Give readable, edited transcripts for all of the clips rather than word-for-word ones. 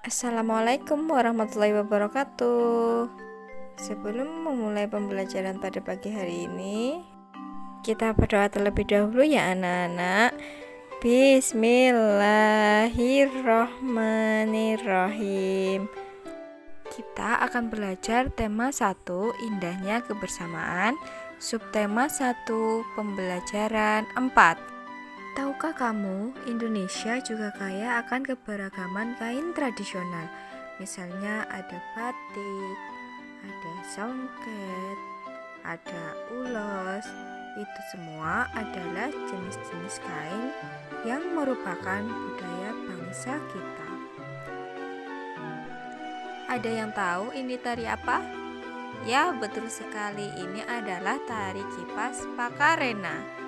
Assalamualaikum warahmatullahi wabarakatuh. Sebelum memulai pembelajaran pada pagi hari ini, kita berdoa terlebih dahulu ya anak-anak. Bismillahirrohmanirrohim. Kita akan belajar tema 1, indahnya kebersamaan, subtema 1, pembelajaran 4. Tahukah kamu, Indonesia juga kaya akan keberagaman kain tradisional. Misalnya ada batik, ada songket, ada ulos. Itu semua adalah jenis-jenis kain yang merupakan budaya bangsa kita. Ada yang tahu ini tari apa? Ya, betul sekali, ini adalah tari kipas Pakarena.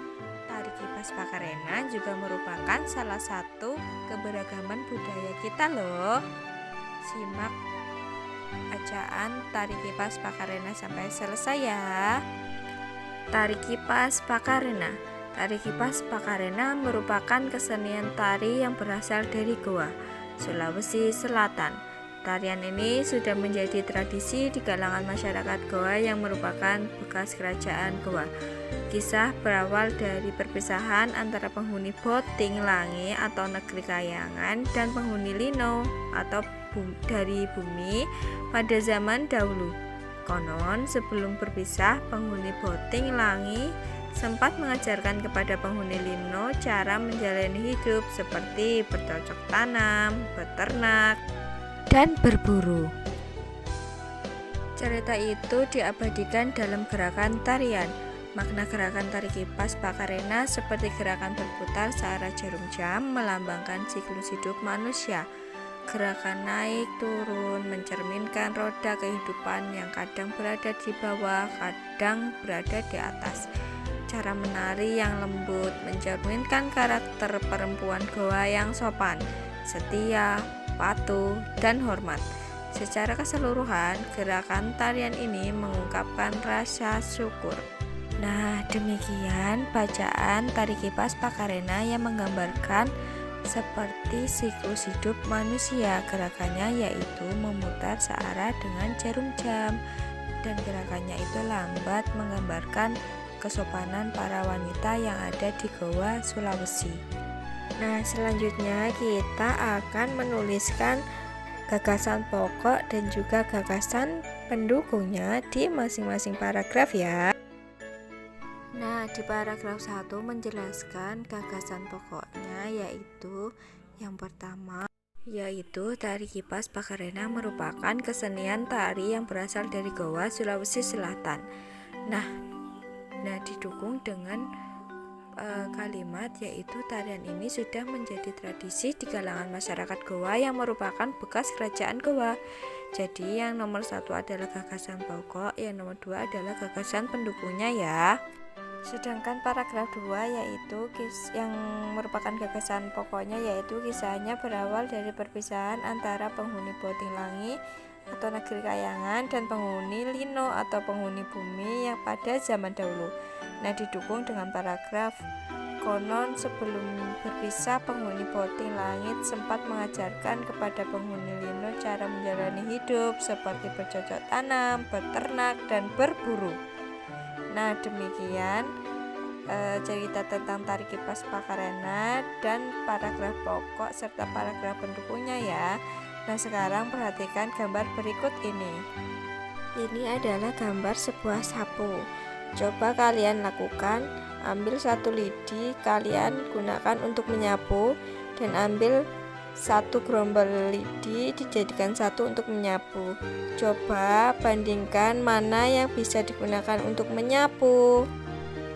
Tari kipas Pakarena juga merupakan salah satu keberagaman budaya kita loh. Simak bacaan tari kipas Pakarena sampai selesai ya. Tari kipas Pakarena. Tari kipas Pakarena merupakan kesenian tari yang berasal dari Goa, Sulawesi Selatan. Tarian ini sudah menjadi tradisi di kalangan masyarakat Goa yang merupakan bekas kerajaan Goa. Kisah berawal dari perpisahan antara penghuni Boting Langi atau negeri kayangan dan penghuni Lino atau dari bumi pada zaman dahulu. Konon sebelum berpisah, penghuni Boting Langi sempat mengajarkan kepada penghuni Lino cara menjalani hidup seperti bercocok tanam, beternak, dan berburu. Cerita itu diabadikan dalam gerakan tarian. Makna gerakan tari kipas Pakarena seperti gerakan berputar searah jarum jam melambangkan siklus hidup manusia. Gerakan naik turun mencerminkan roda kehidupan yang kadang berada di bawah, kadang berada di atas. Cara menari yang lembut mencerminkan karakter perempuan Goa yang sopan, setia, patuh, dan hormat. Secara keseluruhan, gerakan tarian ini mengungkapkan rasa syukur. Nah, demikian bacaan tari kipas Pakarena yang menggambarkan seperti siklus hidup manusia. Gerakannya yaitu memutar searah dengan jarum jam, dan gerakannya itu lambat menggambarkan kesopanan para wanita yang ada di Goa, Sulawesi. Nah, selanjutnya kita akan menuliskan gagasan pokok dan juga gagasan pendukungnya di masing-masing paragraf ya. Nah, di paragraf 1 menjelaskan gagasan pokoknya, yaitu yang pertama yaitu tari kipas Pakarena merupakan kesenian tari yang berasal dari Goa, Sulawesi Selatan. Nah, didukung dengan kalimat yaitu tarian ini sudah menjadi tradisi di kalangan masyarakat Goa yang merupakan bekas kerajaan Goa. Jadi yang nomor 1 adalah gagasan pokok, yang nomor 2 adalah gagasan pendukungnya ya. Sedangkan paragraf 2 yaitu yang merupakan gagasan pokoknya, yaitu kisahnya berawal dari perpisahan antara penghuni Boting Langi atau negeri kayangan dan penghuni Lino atau penghuni bumi yang pada zaman dahulu. Nah, didukung dengan paragraf konon sebelum berpisah penghuni Boting Langit sempat mengajarkan kepada penghuni Lino cara menjalani hidup seperti bercocok tanam, beternak, dan berburu. Nah, demikian cerita tentang tari kipas Pakarena dan paragraf pokok serta paragraf pendukungnya ya. Nah, sekarang perhatikan gambar berikut ini. Ini adalah gambar sebuah sapu. Coba kalian lakukan, ambil satu lidi kalian gunakan untuk menyapu, dan ambil satu gerombol lidi dijadikan satu untuk menyapu. Coba bandingkan mana yang bisa digunakan untuk menyapu.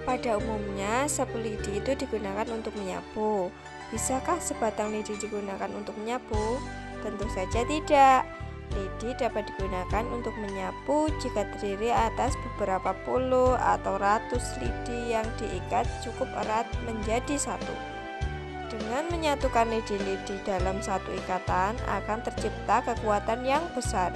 Pada umumnya sapu lidi itu digunakan untuk menyapu. Bisakah sebatang lidi digunakan untuk menyapu? Tentu saja tidak. Lidi dapat digunakan untuk menyapu jika terdiri atas beberapa puluh atau ratus lidi yang diikat cukup erat menjadi satu. Dengan menyatukan lidi-lidi dalam satu ikatan akan tercipta kekuatan yang besar.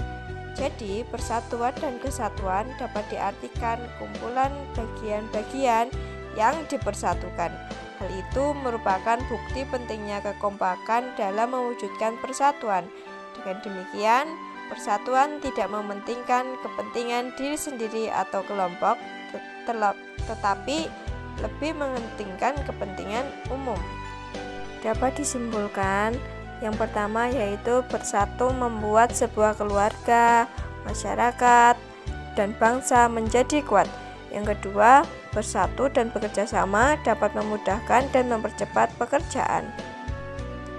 Jadi, persatuan dan kesatuan dapat diartikan kumpulan bagian-bagian yang dipersatukan. Hal itu merupakan bukti pentingnya kekompakan dalam mewujudkan persatuan. Dengan demikian, persatuan tidak mementingkan kepentingan diri sendiri atau kelompok, tetapi lebih mementingkan kepentingan umum. Dapat disimpulkan, yang pertama yaitu bersatu membuat sebuah keluarga, masyarakat, dan bangsa menjadi kuat. Yang kedua, bersatu dan bekerja sama dapat memudahkan dan mempercepat pekerjaan.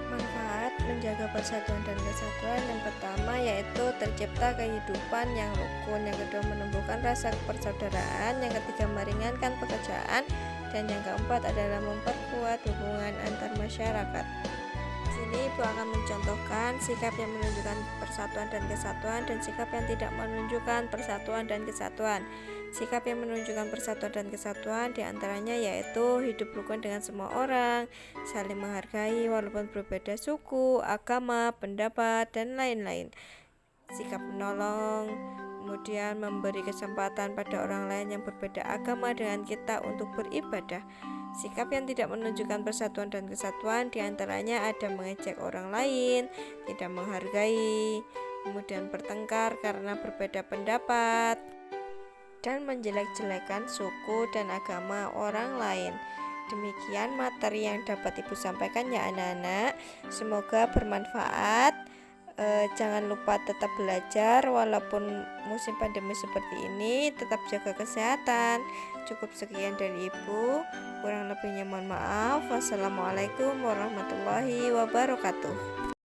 Manfaat menjaga persatuan dan kesatuan yang pertama yaitu tercipta kehidupan yang rukun, yang kedua menumbuhkan rasa persaudaraan, yang ketiga meringankan pekerjaan, dan yang keempat adalah memperkuat hubungan antar masyarakat. Sini Ibu akan mencontohkan sikap yang menunjukkan persatuan dan kesatuan dan sikap yang tidak menunjukkan persatuan dan kesatuan. Sikap yang menunjukkan persatuan dan kesatuan diantaranya yaitu hidup rukun dengan semua orang, saling menghargai walaupun berbeda suku, agama, pendapat, dan lain-lain. Sikap menolong, kemudian memberi kesempatan pada orang lain yang berbeda agama dengan kita untuk beribadah. Sikap yang tidak menunjukkan persatuan dan kesatuan diantaranya ada mengejek orang lain, tidak menghargai, kemudian bertengkar karena berbeda pendapat, dan menjelek-jelekan suku dan agama orang lain. Demikian materi yang dapat Ibu sampaikan ya anak-anak. Semoga bermanfaat. Jangan lupa tetap belajar walaupun musim pandemi seperti ini, tetap jaga kesehatan. Cukup sekian dari Ibu, kurang lebihnya mohon maaf. Wassalamualaikum warahmatullahi wabarakatuh.